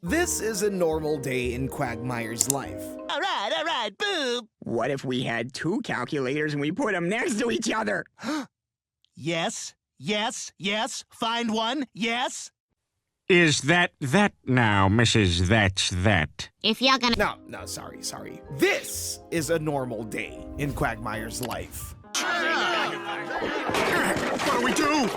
This is a normal day in Quagmire's life. All right, boop. What if we had two calculators and we put them next to each other? Yes, find one, yes. Is that now, Mrs. That's that? If you're gonna... No, sorry. This is a normal day in Quagmire's life. What do we do?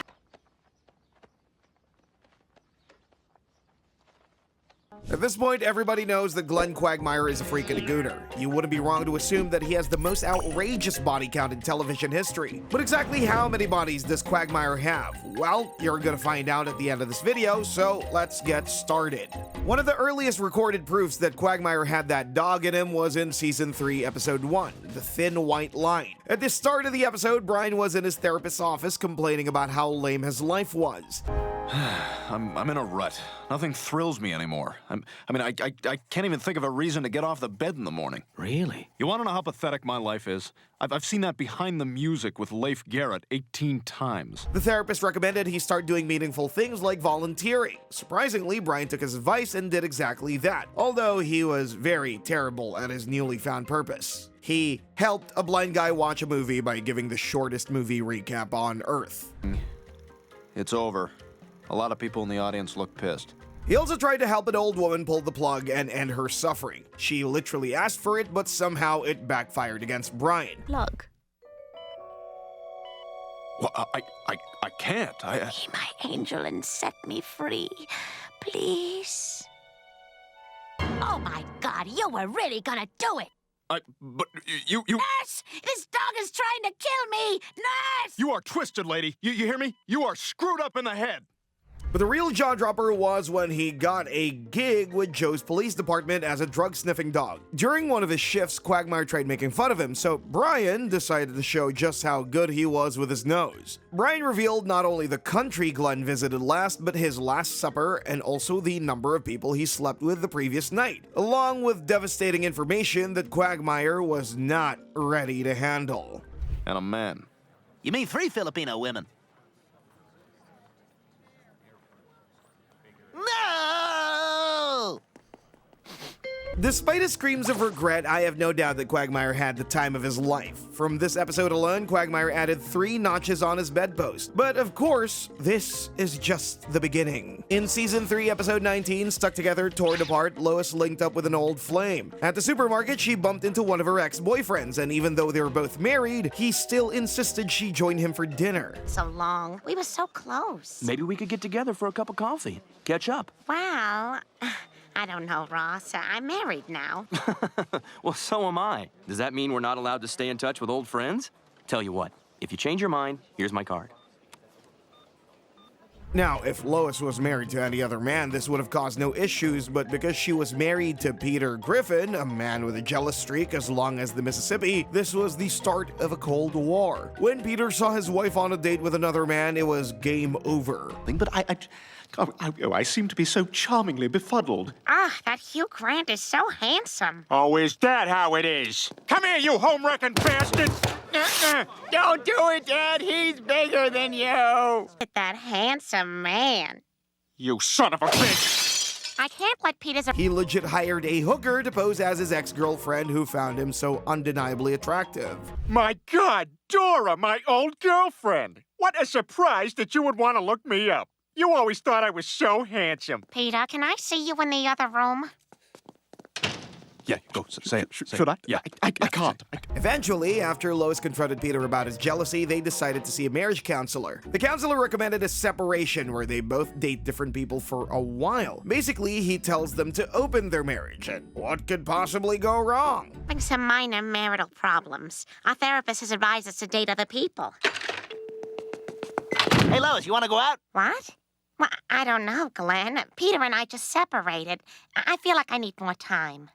At this point, everybody knows that Glenn Quagmire is a freak and a gooner. You wouldn't be wrong to assume that he has the most outrageous body count in television history. But exactly how many bodies does Quagmire have? Well, you're gonna find out at the end of this video, so let's get started. One of the earliest recorded proofs that Quagmire had that dog in him was in Season 3, Episode 1, The Thin White Line. At the start of the episode, Brian was in his therapist's office complaining about how lame his life was. I'm in a rut. Nothing thrills me anymore. I can't even think of a reason to get off the bed in the morning. Really? You want to know how pathetic my life is? I've seen that Behind the Music with Leif Garrett 18 times. The therapist recommended he start doing meaningful things like volunteering. Surprisingly, Brian took his advice and did exactly that, although he was very terrible at his newly found purpose. He helped a blind guy watch a movie by giving the shortest movie recap on Earth. It's over. A lot of people in the audience look pissed. He also tried to help an old woman pull the plug and end her suffering. She literally asked for it, but somehow it backfired against Brian. Plug. Well, I can't. Be my angel and set me free, please. Oh my God, you were really gonna do it! But you... Nurse! This dog is trying to kill me! Nurse! You are twisted, lady. You hear me? You are screwed up in the head. But the real jaw-dropper was when he got a gig with Joe's police department as a drug-sniffing dog. During one of his shifts, Quagmire tried making fun of him, so Brian decided to show just how good he was with his nose. Brian revealed not only the country Glenn visited last, but his last supper and also the number of people he slept with the previous night, along with devastating information that Quagmire was not ready to handle. And a man. You mean 3 Filipino women? No! Despite his screams of regret, I have no doubt that Quagmire had the time of his life. From this episode alone, Quagmire added 3 notches on his bedpost. But of course, this is just the beginning. In Season 3, Episode 19, Stuck Together, Torn Apart, Lois linked up with an old flame. At the supermarket, she bumped into one of her ex-boyfriends, and even though they were both married, he still insisted she join him for dinner. So long. We were so close. Maybe we could get together for a cup of coffee. Catch up. Well, I don't know, Ross. I'm married now. Well, so am I. Does that mean we're not allowed to stay in touch with old friends? Tell you what, if you change your mind, here's my card. Now, if Lois was married to any other man, this would have caused no issues, but because she was married to Peter Griffin, a man with a jealous streak as long as the Mississippi, this was the start of a Cold War. When Peter saw his wife on a date with another man, it was game over. But I seem to be so charmingly befuddled. Ah, that Hugh Grant is so handsome. Oh, is that how it is? Come here, you home-wrecking bastard! Don't do it, Dad! He's bigger than you! That handsome man. You son of a bitch! I can't let Peter's... He legit hired a hooker to pose as his ex-girlfriend who found him so undeniably attractive. My God, Dora, my old girlfriend! What a surprise that you would want to look me up. You always thought I was so handsome. Peter, can I see you in the other room? Yeah, go, say it. Should I? Yeah. I can't. Eventually, after Lois confronted Peter about his jealousy, they decided to see a marriage counselor. The counselor recommended a separation where they both date different people for a while. Basically, he tells them to open their marriage, and what could possibly go wrong? Having some minor marital problems. Our therapist has advised us to date other people. Hey, Lois, you want to go out? What? Well, I don't know, Glenn. Peter and I just separated. I feel like I need more time.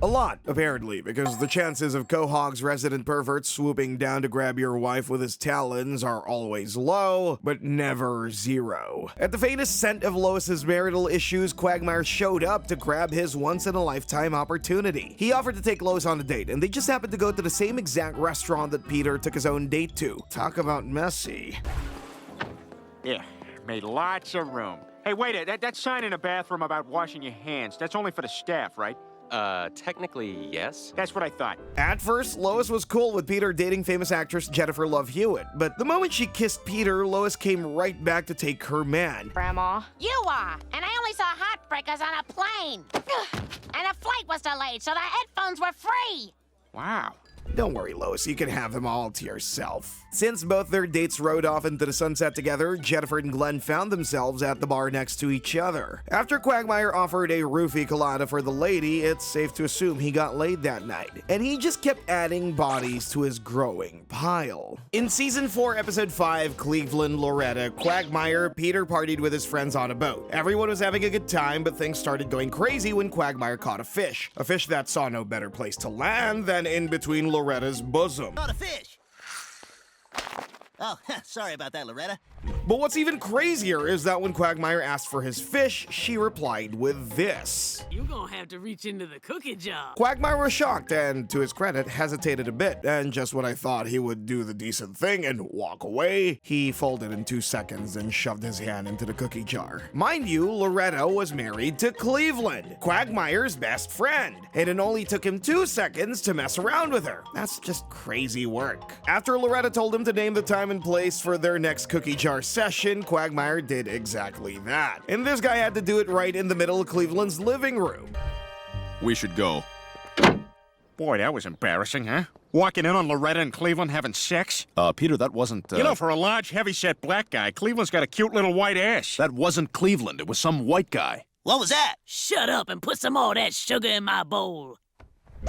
A lot, apparently, because the chances of Quahog's resident pervert swooping down to grab your wife with his talons are always low, but never zero. At the faintest scent of Lois's marital issues, Quagmire showed up to grab his once-in-a-lifetime opportunity. He offered to take Lois on a date, and they just happened to go to the same exact restaurant that Peter took his own date to. Talk about messy. Yeah, made lots of room. Hey, wait, that sign in the bathroom about washing your hands, that's only for the staff, right? Technically, yes. That's what I thought. At first, Lois was cool with Peter dating famous actress Jennifer Love Hewitt, but the moment she kissed Peter, Lois came right back to take her man. Grandma. You are. And I only saw heartbreakers on a plane. And the flight was delayed, so the headphones were free. Wow. Don't worry, Lois, you can have them all to yourself. Since both their dates rode off into the sunset together, Jennifer and Glenn found themselves at the bar next to each other. After Quagmire offered a roofie colada for the lady, it's safe to assume he got laid that night. And he just kept adding bodies to his growing pile. In Season 4, Episode 5, Cleveland, Loretta, Quagmire, Peter partied with his friends on a boat. Everyone was having a good time, but things started going crazy when Quagmire caught a fish. A fish that saw no better place to land than in between Loretta's bosom. Caught a fish. Oh, sorry about that, Loretta. But what's even crazier is that when Quagmire asked for his fish, she replied with this. You're gonna have to reach into the cookie jar. Quagmire was shocked and, to his credit, hesitated a bit, and just when I thought he would do the decent thing and walk away, he folded in 2 seconds and shoved his hand into the cookie jar. Mind you, Loretta was married to Cleveland, Quagmire's best friend, and it only took him 2 seconds to mess around with her. That's just crazy work. After Loretta told him to name the time and place for their next cookie jar session, Quagmire did exactly that. And this guy had to do it right in the middle of Cleveland's living room. We should go. Boy, that was embarrassing, huh? Walking in on Loretta and Cleveland having sex? Peter, that wasn't, You know, for a large, heavy-set black guy, Cleveland's got a cute little white ass. That wasn't Cleveland. It was some white guy. What was that? Shut up and put some more of that sugar in my bowl.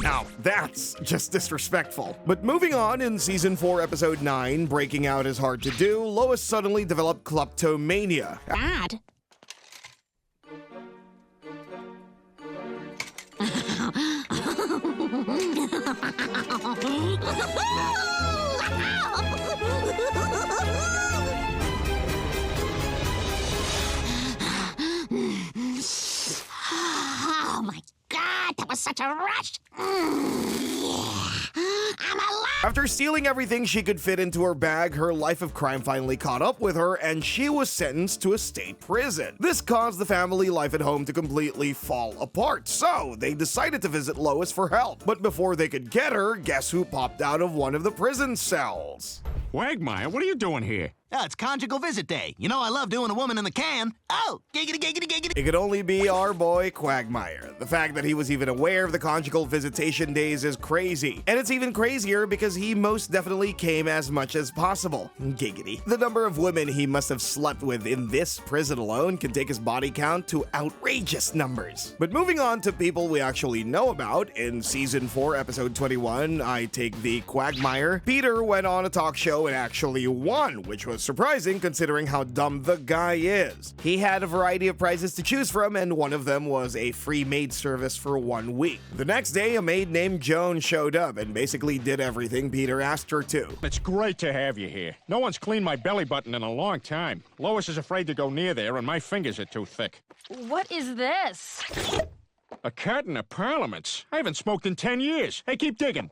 Now, that's just disrespectful. But moving on, in Season 4, Episode 9, Breaking Out is Hard to Do, Lois suddenly developed kleptomania. Dad. Oh my God, that was such a rush. I'm alive. After stealing everything she could fit into her bag, her life of crime finally caught up with her, and she was sentenced to a state prison. This caused the family life at home to completely fall apart, so they decided to visit Lois for help. But before they could get her, guess who popped out of one of the prison cells? Quagmire, what are you doing here? Oh, it's conjugal visit day. You know I love doing a woman in the can. Oh, giggity, giggity, giggity. It could only be our boy Quagmire. The fact that he was even aware of the conjugal visitation days is crazy. And it's even crazier because he most definitely came as much as possible. Giggity. The number of women he must have slept with in this prison alone can take his body count to outrageous numbers. But moving on to people we actually know about, in Season 4, Episode 21, I Take the Quagmire, Peter went on a talk show and actually won, which was surprising considering how dumb the guy is. He had a variety of prizes to choose from, and one of them was a free maid service for 1 week. The next day, a maid named Joan showed up and basically did everything Peter asked her to. It's great to have you here. No one's cleaned my belly button in a long time. Lois is afraid to go near there, and my fingers are too thick. What is this? A curtain of parliaments. I haven't smoked in 10 years. Hey, keep digging.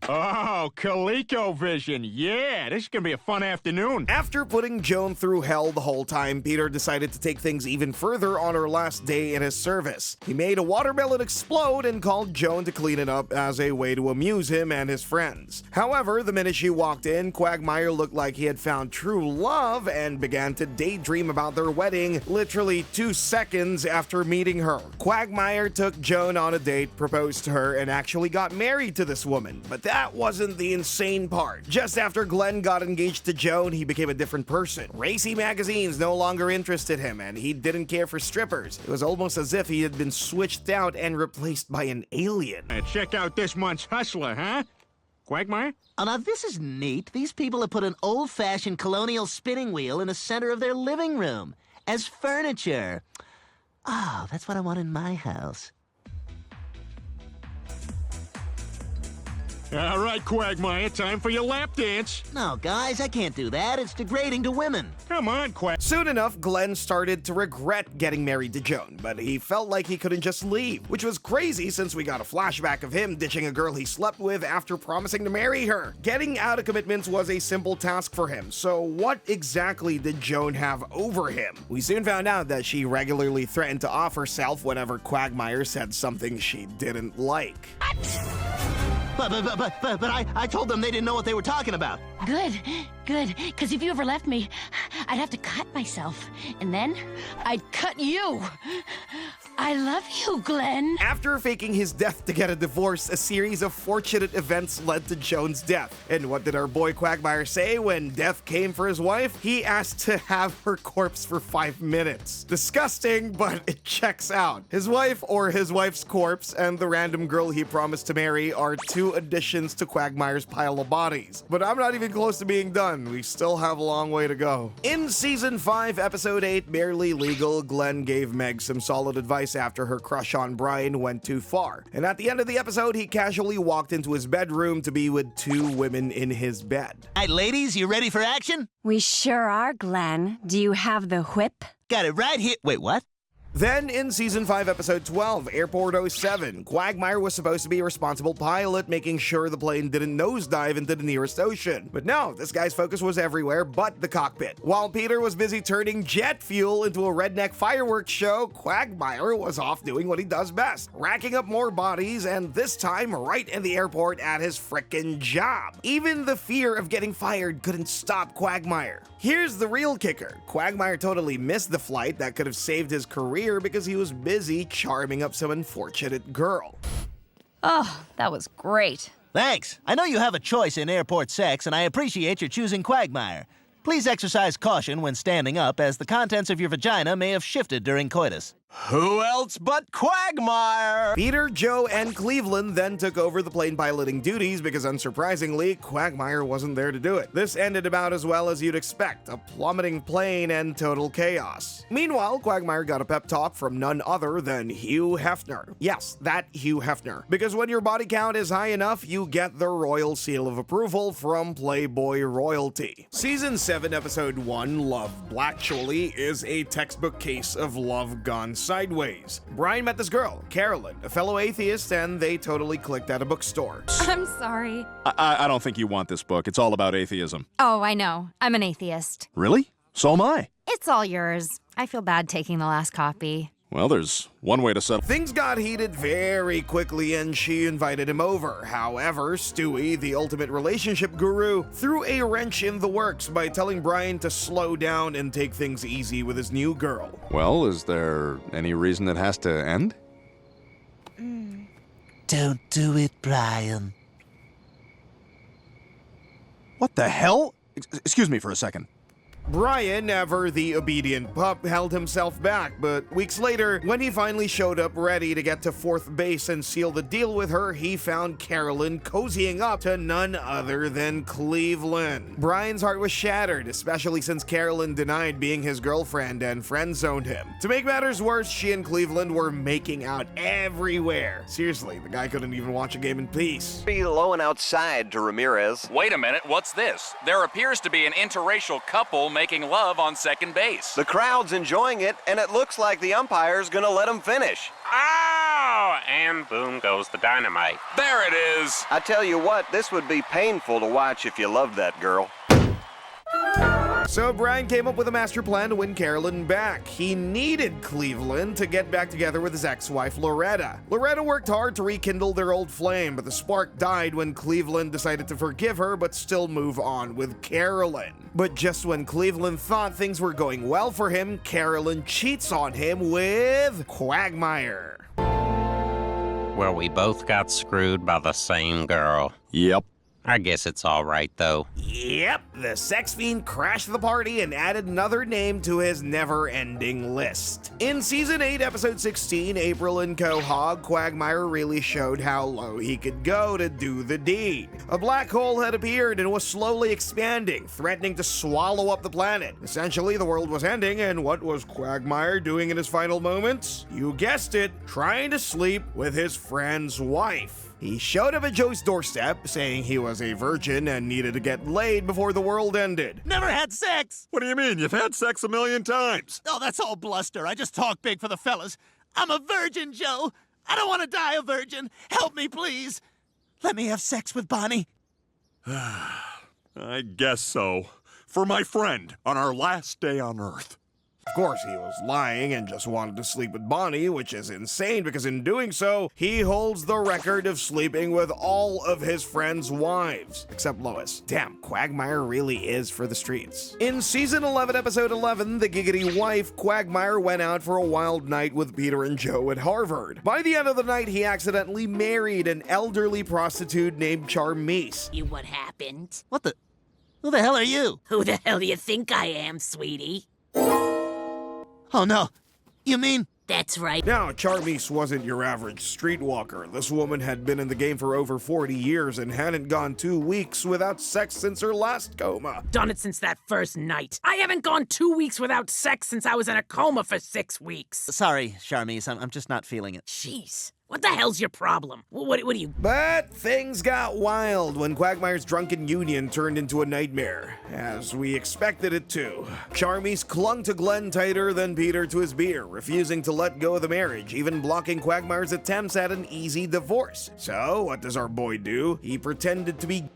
Oh, ColecoVision. Yeah, this is gonna be a fun afternoon. After putting Joan through hell the whole time, Peter decided to take things even further on her last day in his service. He made a watermelon explode and called Joan to clean it up as a way to amuse him and his friends. However, the minute she walked in, Quagmire looked like he had found true love and began to daydream about their wedding literally 2 seconds after meeting her. Quagmire took Joan on a date, proposed to her, and actually got married to this woman. But that wasn't the insane part. Just after Glenn got engaged to Joan, he became a different person. Racy magazines no longer interested him, and he didn't care for strippers. It was almost as if he had been switched out and replaced by an alien. Check out this month's Hustler, huh? Quagmire? Oh, now this is neat. These people have put an old-fashioned colonial spinning wheel in the center of their living room as furniture. Oh, that's what I want in my house. All right, Quagmire, time for your lap dance. No, guys, I can't do that. It's degrading to women. Come on, Quag. Soon enough, Glenn started to regret getting married to Joan, but he felt like he couldn't just leave, which was crazy since we got a flashback of him ditching a girl he slept with after promising to marry her. Getting out of commitments was a simple task for him, so what exactly did Joan have over him? We soon found out that she regularly threatened to off herself whenever Quagmire said something she didn't like. But I told them they didn't know what they were talking about. Good, good. Because if you ever left me, I'd have to cut myself. And then I'd cut you. I love you, Glenn. After faking his death to get a divorce, a series of fortunate events led to Joan's death. And what did our boy Quagmire say when death came for his wife? He asked to have her corpse for 5 minutes. Disgusting, but it checks out. His wife or his wife's corpse and the random girl he promised to marry are two additions to Quagmire's pile of bodies. But I'm not even close to being done. We still have a long way to go. In Season 5, Episode 8, Barely Legal, Glenn gave Meg some solid advice after her crush on Brian went too far. And at the end of the episode, he casually walked into his bedroom to be with 2 women in his bed. All right, ladies, you ready for action? We sure are, Glenn. Do you have the whip? Got it right here. Wait, what? Then, in Season 5, Episode 12, Airport 07, Quagmire was supposed to be a responsible pilot, making sure the plane didn't nosedive into the nearest ocean. But no, this guy's focus was everywhere but the cockpit. While Peter was busy turning jet fuel into a redneck fireworks show, Quagmire was off doing what he does best, racking up more bodies, and this time right in the airport at his frickin' job. Even the fear of getting fired couldn't stop Quagmire. Here's the real kicker. Quagmire totally missed the flight that could have saved his career because he was busy charming up some unfortunate girl. Oh, that was great. Thanks. I know you have a choice in airport sex, and I appreciate your choosing Quagmire. Please exercise caution when standing up, as the contents of your vagina may have shifted during coitus. Who else but Quagmire? Peter, Joe, and Cleveland then took over the plane piloting duties because, unsurprisingly, Quagmire wasn't there to do it. This ended about as well as you'd expect, a plummeting plane and total chaos. Meanwhile, Quagmire got a pep talk from none other than Hugh Hefner. Yes, that Hugh Hefner. Because when your body count is high enough, you get the royal seal of approval from Playboy royalty. Season 7, Episode 1, Love Blacktually, is a textbook case of love gone sideways. Brian met this girl, Carolyn, a fellow atheist, and they totally clicked at a bookstore. I'm sorry. I don't think you want this book. It's all about atheism. Oh, I know. I'm an atheist. Really? So am I. It's all yours. I feel bad taking the last copy. Well, there's one way to settle. Things got heated very quickly and she invited him over. However, Stewie, the ultimate relationship guru, threw a wrench in the works by telling Brian to slow down and take things easy with his new girl. Well, is there any reason it has to end? Don't do it, Brian. What the hell? Excuse me for a second. Brian, ever the obedient pup, held himself back, but weeks later, when he finally showed up ready to get to fourth base and seal the deal with her, he found Carolyn cozying up to none other than Cleveland. Brian's heart was shattered, especially since Carolyn denied being his girlfriend and friend-zoned him. To make matters worse, she and Cleveland were making out everywhere. Seriously, the guy couldn't even watch a game in peace. Be low and outside to Ramirez. Wait a minute, what's this? There appears to be an interracial couple making love on second base. The crowd's enjoying it, and it looks like the umpire's gonna let him finish. Oh! And boom goes the dynamite. There it is! I tell you what, this would be painful to watch if you loved that girl. So Brian came up with a master plan to win Carolyn back. He needed Cleveland to get back together with his ex-wife Loretta. Loretta worked hard to rekindle their old flame, but the spark died when Cleveland decided to forgive her but still move on with Carolyn. But just when Cleveland thought things were going well for him, Carolyn cheats on him with Quagmire. Well, we both got screwed by the same girl. Yep. I guess it's all right, though. Yep, the sex fiend crashed the party and added another name to his never-ending list. In Season 8, Episode 16, April and Quahog, Quagmire really showed how low he could go to do the deed. A black hole had appeared and was slowly expanding, threatening to swallow up the planet. Essentially, the world was ending, and what was Quagmire doing in his final moments? You guessed it, trying to sleep with his friend's wife. He showed up at Joe's doorstep, saying he was a virgin and needed to get laid before the world ended. Never had sex! What do you mean? You've had sex a million times. Oh, that's all bluster. I just talk big for the fellas. I'm a virgin, Joe. I don't want to die a virgin. Help me, please. Let me have sex with Bonnie. I guess so. For my friend, on our last day on Earth. Of course, he was lying and just wanted to sleep with Bonnie, which is insane because in doing so, he holds the record of sleeping with all of his friends' wives, except Lois. Damn, Quagmire really is for the streets. In Season 11, Episode 11, the giggity wife, Quagmire went out for a wild night with Peter and Joe at Harvard. By the end of the night, he accidentally married an elderly prostitute named Charmise. You what happened? What the? Who the hell are you? Who the hell do you think I am, sweetie? Oh, no. You mean? That's right. Now, Charmise wasn't your average streetwalker. This woman had been in the game for over 40 years and hadn't gone 2 weeks without sex since her last coma. Done it since that first night. I haven't gone 2 weeks without sex since I was in a coma for 6 weeks. Sorry, Charmise. I'm just not feeling it. Jeez. What the hell's your problem? What do you... But things got wild when Quagmire's drunken union turned into a nightmare, as we expected it to. Charmise clung to Glenn tighter than Peter to his beer, refusing to let go of the marriage, even blocking Quagmire's attempts at an easy divorce. So, what does our boy do? He pretended to be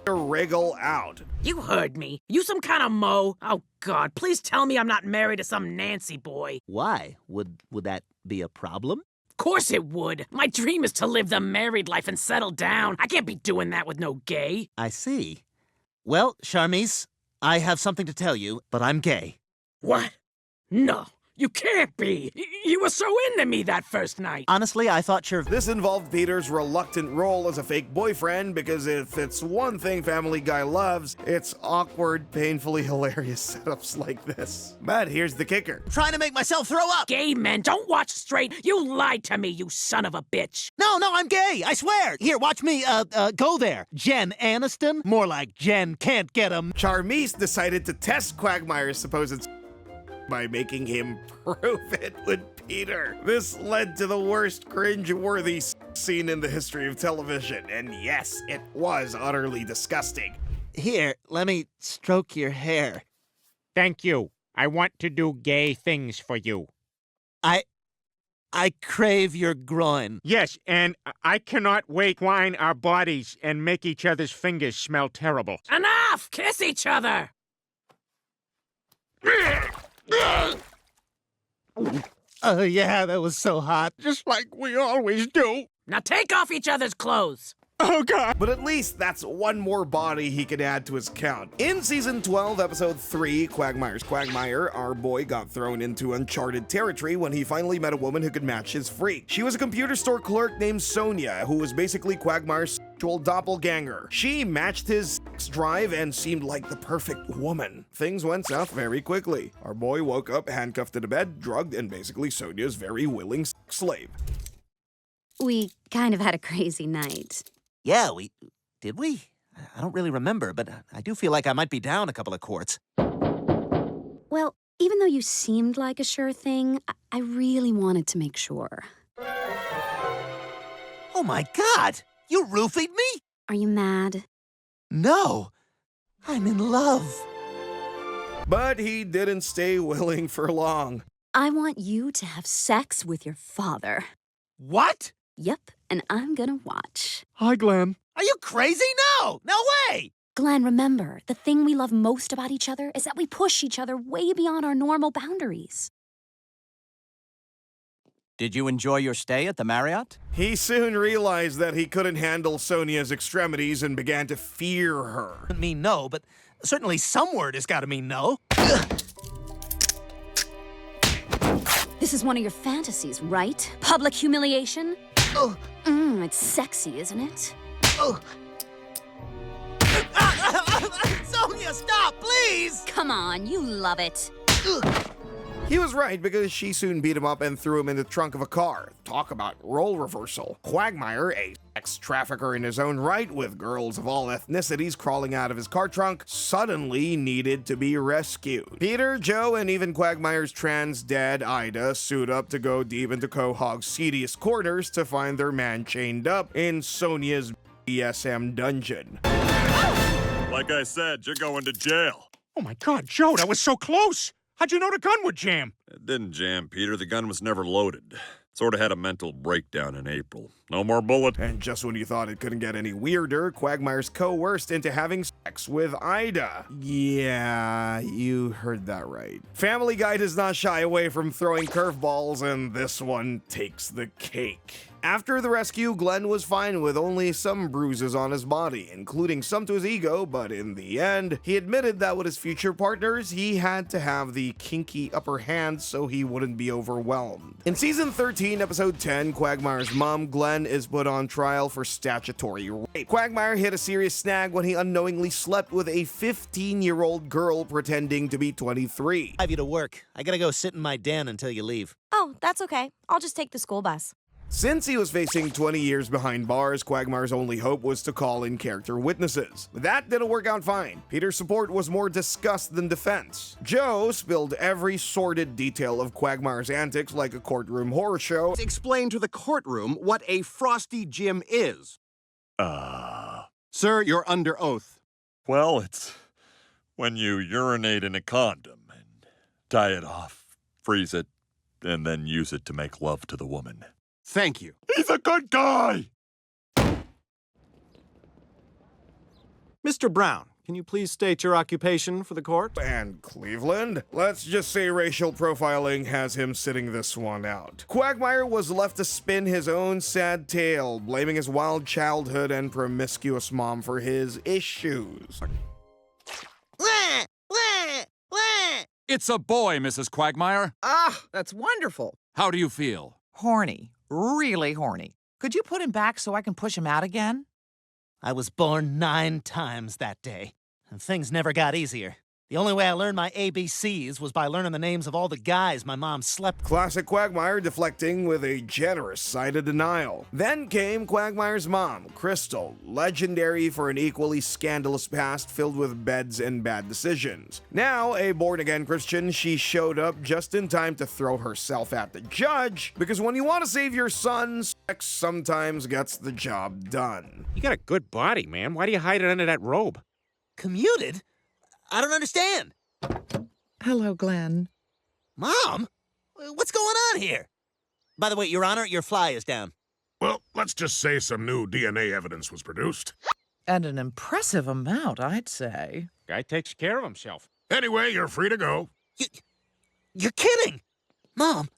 to wriggle out. You heard me. You some kind of mo? Oh, God, please tell me I'm not married to some Nancy boy. Why? Would that be a problem? Of course it would. My dream is to live the married life and settle down. I can't be doing that with no gay. I see. Well, Charmise, I have something to tell you, but I'm gay. What? No, you can't be. You were so into me that first night. Honestly, I thought This involved Peter's reluctant role as a fake boyfriend, because if it's one thing Family Guy loves, it's awkward, painfully hilarious setups like this. But here's the kicker. Trying to make myself throw up. Gay men don't watch straight. You lied to me, you son of a bitch. No, I'm gay. I swear. Here, watch me, go there. Jen Aniston? More like Jen can't get him. Charmise decided to test Quagmire's supposed by making him prove it with Peter. This led to the worst cringe-worthy scene in the history of television, and yes, it was utterly disgusting. Here, let me stroke your hair. Thank you. I want to do gay things for you. I crave your groin. Yes, and I cannot wait to twine our bodies and make each other's fingers smell terrible. Enough! Kiss each other! Oh, yeah, that was so hot. Just like we always do. Now take off each other's clothes. Oh, God. But at least that's one more body he could add to his count. In Season 12, Episode 3, Quagmire's Quagmire, our boy got thrown into uncharted territory when he finally met a woman who could match his freak. She was a computer store clerk named Sonia, who was basically Quagmire's sexual doppelganger. She matched his sex drive and seemed like the perfect woman. Things went south very quickly. Our boy woke up handcuffed to the bed, drugged, and basically Sonia's very willing sex slave. We kind of had a crazy night. Yeah, did we? I don't really remember, but I do feel like I might be down a couple of quarts. Well, even though you seemed like a sure thing, I really wanted to make sure. Oh my God! You roofied me? Are you mad? No, I'm in love. But he didn't stay willing for long. I want you to have sex with your father. What? Yep, and I'm gonna watch. Hi, Glenn. Are you crazy? No way! Glenn, remember, the thing we love most about each other is that we push each other way beyond our normal boundaries. Did you enjoy your stay at the Marriott? He soon realized that he couldn't handle Sonia's extremities and began to fear her. Doesn't mean no, but certainly some word has got to mean no. This is one of your fantasies, right? Public humiliation? Oh. It's sexy, isn't it? Oh. Sonia, stop, please! Come on, you love it. He was right, because she soon beat him up and threw him in the trunk of a car. Talk about role reversal. Quagmire, a sex trafficker in his own right with girls of all ethnicities crawling out of his car trunk, suddenly needed to be rescued. Peter, Joe, and even Quagmire's trans dad Ida suit up to go deep into Quahog's seediest corners to find their man chained up in Sonia's BDSM dungeon. Like I said, you're going to jail. Oh my God, Joe, that was so close. How'd you know the gun would jam? It didn't jam, Peter. The gun was never loaded. Sort of had a mental breakdown in April. No more bullet. And just when you thought it couldn't get any weirder, Quagmire's coerced into having sex with Ida. Yeah, you heard that right. Family Guy does not shy away from throwing curveballs, and this one takes the cake. After the rescue, Glenn was fine with only some bruises on his body, including some to his ego, but in the end, he admitted that with his future partners, he had to have the kinky upper hand so he wouldn't be overwhelmed. In Season 13, Episode 10, Quagmire's mom, Glenn, is put on trial for statutory rape. Quagmire hit a serious snag when he unknowingly slept with a 15-year-old girl pretending to be 23. I have you to work. I gotta go sit in my den until you leave. Oh, that's okay. I'll just take the school bus. Since he was facing 20 years behind bars, Quagmire's only hope was to call in character witnesses. But that didn't work out fine. Peter's support was more disgust than defense. Joe spilled every sordid detail of Quagmire's antics like a courtroom horror show. Explain to the courtroom what a frosty Jim is. Sir, you're under oath. Well, it's when you urinate in a condom and tie it off, freeze it, and then use it to make love to the woman. Thank you. He's a good guy! Mr. Brown, can you please state your occupation for the court? And Cleveland? Let's just say racial profiling has him sitting this one out. Quagmire was left to spin his own sad tale, blaming his wild childhood and promiscuous mom for his issues. It's a boy, Mrs. Quagmire. Ah, that's wonderful. How do you feel? Horny. Really horny. Could you put him back so I can push him out again? I was born 9 times that day, and things never got easier. The only way I learned my ABCs was by learning the names of all the guys my mom slept with. Classic Quagmire deflecting with a generous side of denial. Then came Quagmire's mom, Crystal, legendary for an equally scandalous past filled with beds and bad decisions. Now a born-again Christian, she showed up just in time to throw herself at the judge, because when you want to save your son, sex sometimes gets the job done. You got a good body, man. Why do you hide it under that robe? Commuted? I don't understand. Hello, Glenn. Mom? What's going on here? By the way, Your Honor, your fly is down. Well, let's just say some new DNA evidence was produced. And an impressive amount, I'd say. Guy takes care of himself. Anyway, you're free to go. You're kidding! Mom,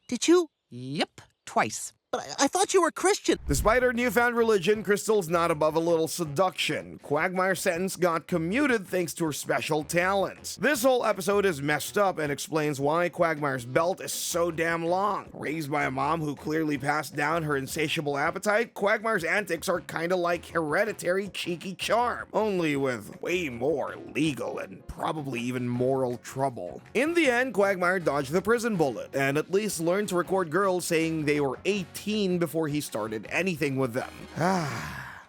did you? Yep, twice. But I thought you were Christian. Despite her newfound religion, Crystal's not above a little seduction. Quagmire's sentence got commuted thanks to her special talents. This whole episode is messed up and explains why Quagmire's belt is so damn long. Raised by a mom who clearly passed down her insatiable appetite, Quagmire's antics are kinda like Hereditary cheeky charm, only with way more legal and probably even moral trouble. In the end, Quagmire dodged the prison bullet, and at least learned to record girls saying they were 18 before he started anything with them.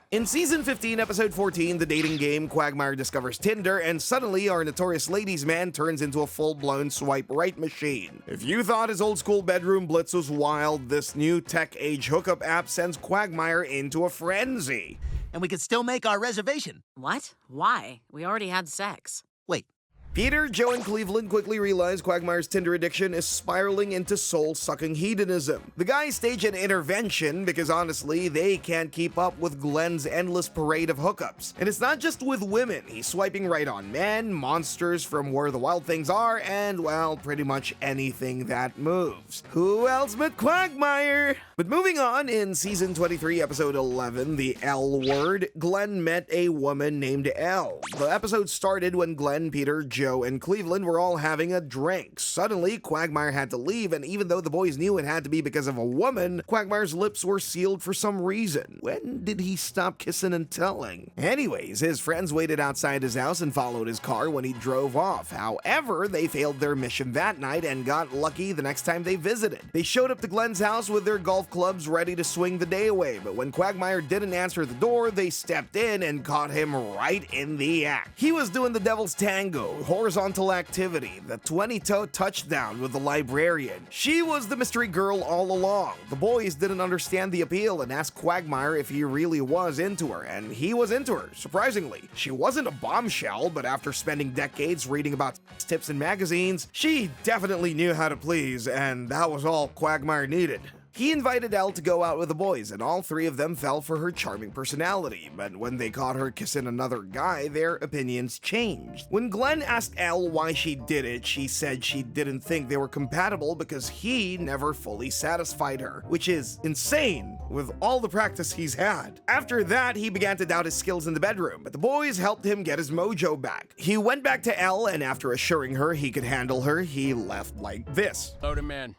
In Season 15, Episode 14, The Dating Game, Quagmire discovers Tinder, and suddenly our notorious ladies' man turns into a full-blown swipe-right machine. If you thought his old-school bedroom blitz was wild, this new tech-age hookup app sends Quagmire into a frenzy. And we could still make our reservation. What? Why? We already had sex. Wait. Peter, Joe, and Cleveland quickly realize Quagmire's Tinder addiction is spiraling into soul-sucking hedonism. The guys stage an intervention because honestly, they can't keep up with Glenn's endless parade of hookups. And it's not just with women. He's swiping right on men, monsters from where the wild things are, and, well, pretty much anything that moves. Who else but Quagmire? But moving on, in Season 23, Episode 11, The L Word, Glenn met a woman named Elle. The episode started when Glenn, Peter, Joe, Joe, and Cleveland were all having a drink. Suddenly, Quagmire had to leave, and even though the boys knew it had to be because of a woman, Quagmire's lips were sealed for some reason. When did he stop kissing and telling? Anyways, his friends waited outside his house and followed his car when he drove off. However, they failed their mission that night and got lucky the next time they visited. They showed up to Glenn's house with their golf clubs ready to swing the day away, but when Quagmire didn't answer the door, they stepped in and caught him right in the act. He was doing the devil's tango, horizontal activity, the 20-toe touchdown with the librarian. She was the mystery girl all along. The boys didn't understand the appeal and asked Quagmire if he really was into her, and he was into her, surprisingly. She wasn't a bombshell, but after spending decades reading about tips in magazines, she definitely knew how to please, and that was all Quagmire needed. He invited Elle to go out with the boys, and all three of them fell for her charming personality, but when they caught her kissing another guy, their opinions changed. When Glenn asked Elle why she did it, she said she didn't think they were compatible because he never fully satisfied her, which is insane with all the practice he's had. After that, he began to doubt his skills in the bedroom, but the boys helped him get his mojo back. He went back to Elle, and after assuring her he could handle her, he left like this. Load him in.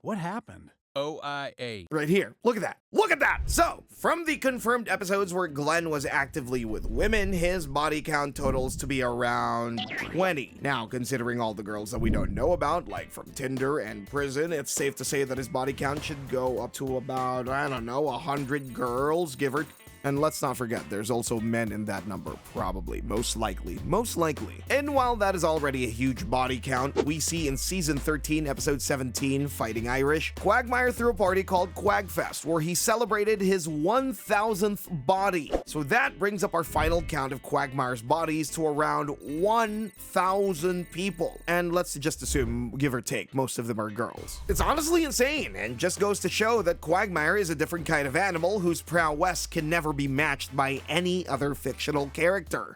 What happened? OIA. Right here. Look at that. Look at that! So, from the confirmed episodes where Glenn was actively with women, his body count totals to be around 20. Now, considering all the girls that we don't know about, like from Tinder and prison, it's safe to say that his body count should go up to about, I don't know, 100 girls, give or. And let's not forget, there's also men in that number, probably, most likely. And while that is already a huge body count, we see in Season 13, Episode 17, Fighting Irish, Quagmire threw a party called Quagfest, where he celebrated his 1,000th body. So that brings up our final count of Quagmire's bodies to around 1,000 people. And let's just assume, give or take, most of them are girls. It's honestly insane, and just goes to show that Quagmire is a different kind of animal whose prowess can never be matched by any other fictional character.